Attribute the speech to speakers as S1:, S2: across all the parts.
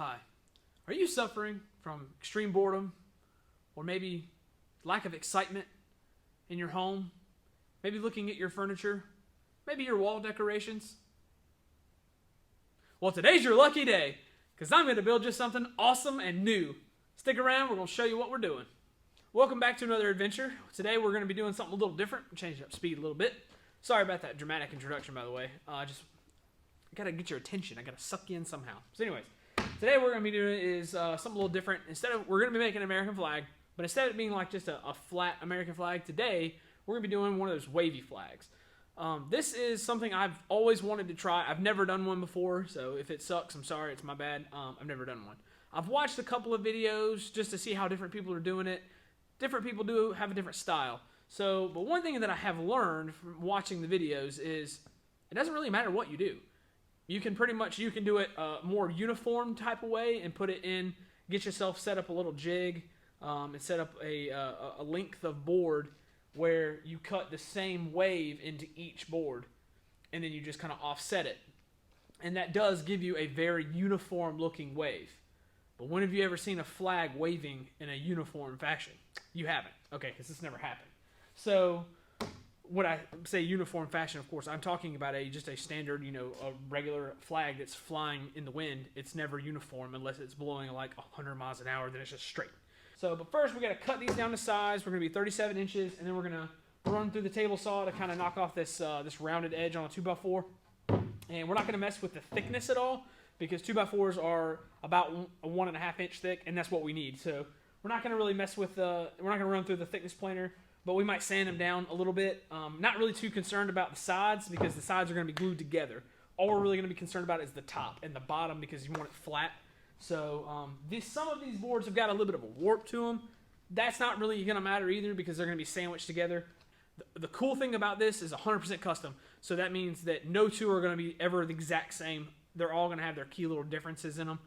S1: Hi. Are you suffering from extreme boredom or maybe lack of excitement in your home? Maybe looking at your furniture? Maybe your wall decorations? Well, today's your lucky day because I'm going to build you something awesome and new. Stick around, we're going to show you what we're doing. Welcome back to another adventure. Today we're going to be doing something a little different. Changing up speed a little bit. Sorry about that dramatic introduction, by the way. I got to get your attention. I got to suck you in somehow. So anyways, today what we're going to be doing is something a little different. We're going to be making an American flag, but instead of it being like just a flat American flag, today we're going to be doing one of those wavy flags. This is something I've always wanted to try. I've never done one before, so if it sucks, I'm sorry. It's my bad. I've never done one. I've watched a couple of videos just to see how different people are doing it. Different people do have a different style. But one thing that I have learned from watching the videos is it doesn't really matter what you do. You can do it a more uniform type of way and put it in, get yourself set up a little jig, and set up a length of board where you cut the same wave into each board, and then you just kind of offset it. And that does give you a very uniform looking wave. But when have you ever seen a flag waving in a uniform fashion? You haven't. Okay, because this never happened. So when I say uniform fashion, of course, I'm talking about just a standard, a regular flag that's flying in the wind. It's never uniform unless it's blowing like 100 miles an hour, then it's just straight. But first we got to cut these down to size. We're going to be 37 inches, and then we're going to run through the table saw to kind of knock off this rounded edge on a 2x4. And we're not going to mess with the thickness at all because 2x4s are about a 1.5 inch thick, and that's what we need. So we're not going to really mess with we're not going to run through the thickness planer, but we might sand them down a little bit. Not really too concerned about the sides because the sides are going to be glued together. All we're really going to be concerned about is the top and the bottom because you want it flat. So some of these boards have got a little bit of a warp to them. That's not really going to matter either because they're going to be sandwiched together. The cool thing about this is 100% custom. So that means that no two are going to be ever the exact same. They're all going to have their key little differences in them.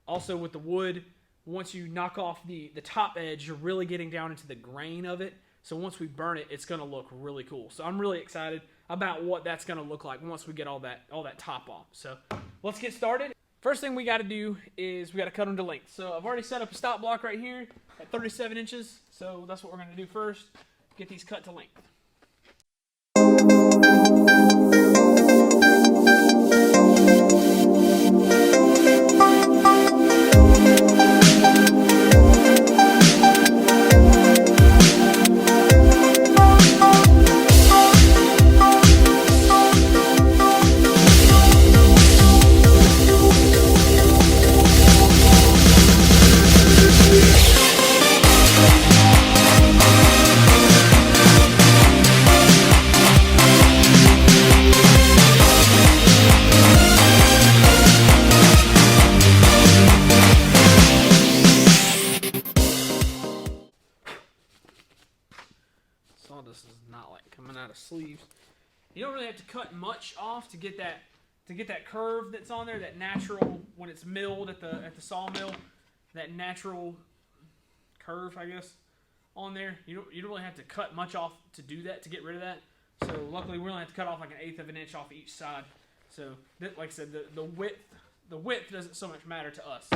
S1: Also with the wood, once you knock off the top edge, you're really getting down into the grain of it. So once we burn it, it's going to look really cool. So I'm really excited about what that's going to look like once we get all that top off. So let's get started. First thing we got to do is we got to cut them to length. So I've already set up a stop block right here at 37 inches. So that's what we're going to do first. Get these cut to length. This is not like coming out of sleeves. You don't really have to cut much off to get that curve that's on there, that natural when it's milled at the sawmill, that natural curve, I guess, on there. You don't really have to cut much off to do that, to get rid of that. So luckily we only have to cut off like 1/8 of an inch off each side. So like I said, the width doesn't so much matter to us.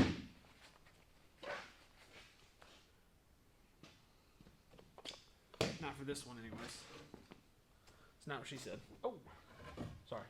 S1: Not for this one, anyways. It's not what she said. Oh, sorry.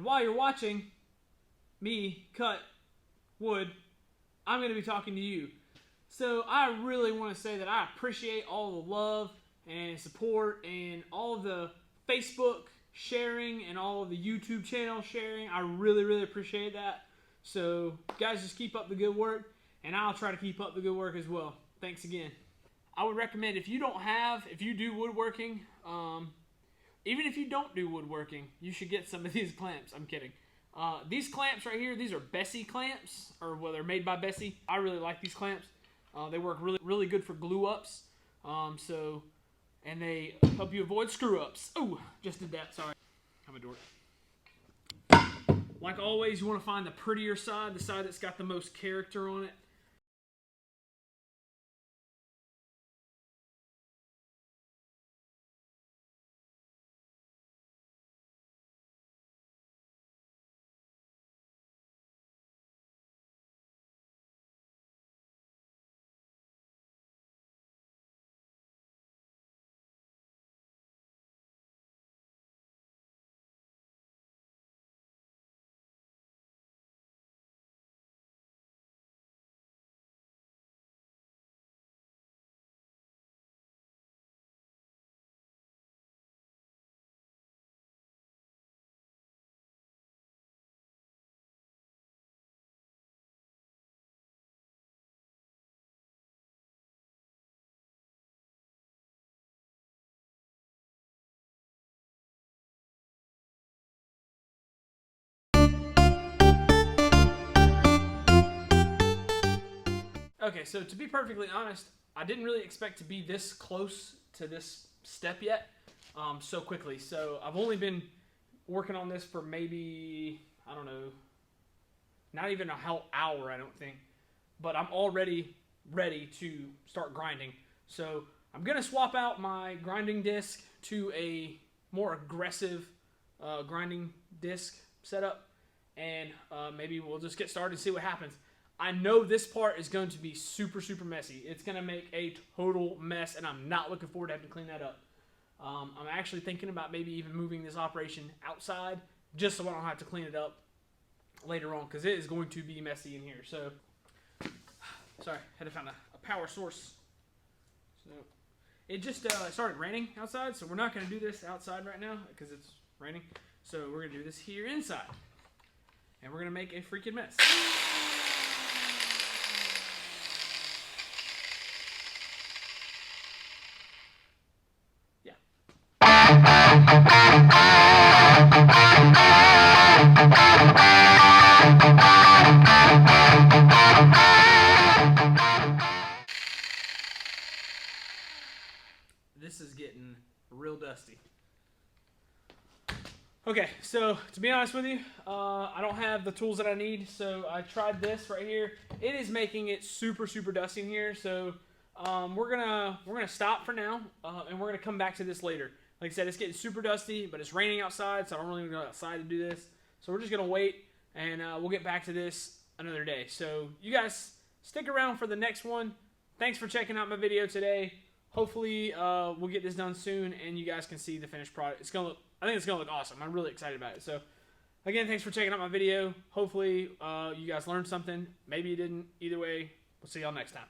S1: And while you're watching me cut wood, I'm going to be talking to you. So I really want to say that I appreciate all the love and support and all of the Facebook sharing and all of the YouTube channel sharing. I really, really appreciate that. So guys, just keep up the good work, and I'll try to keep up the good work as well. Thanks again. I would recommend, if you do woodworking, even if you don't do woodworking, you should get some of these clamps. I'm kidding. These clamps right here, these are Bessie clamps, or well, they're made by Bessie. I really like these clamps. They work really, really good for glue ups. And they help you avoid screw ups. Oh, just did that. Sorry, I'm a dork. Like always, you want to find the prettier side, the side that's got the most character on it. Okay, so to be perfectly honest, I didn't really expect to be this close to this step yet so quickly. So I've only been working on this for maybe, I don't know, not even a whole hour, I don't think. But I'm already ready to start grinding. So I'm going to swap out my grinding disc to a more aggressive grinding disc setup. And maybe we'll just get started and see what happens. I know this part is going to be super, super messy. It's going to make a total mess, and I'm not looking forward to having to clean that up. I'm actually thinking about maybe even moving this operation outside just so I don't have to clean it up later on, because it is going to be messy in here. So, sorry, had to find a power source. So, it just started raining outside, so we're not going to do this outside right now because it's raining. So we're going to do this here inside, and we're going to make a freaking mess. This is getting real dusty. Okay, so to be honest with you, I don't have the tools that I need, so I tried this right here. It is making it super, super dusty in here, so we're gonna stop for now, and we're gonna come back to this later. Like I said, it's getting super dusty, but it's raining outside, so I don't really want to go outside to do this. So we're just gonna wait, and we'll get back to this another day. So you guys stick around for the next one. Thanks for checking out my video today. Hopefully we'll get this done soon, and you guys can see the finished product. I think it's gonna look awesome. I'm really excited about it. So again, thanks for checking out my video. Hopefully you guys learned something. Maybe you didn't. Either way, we'll see y'all next time.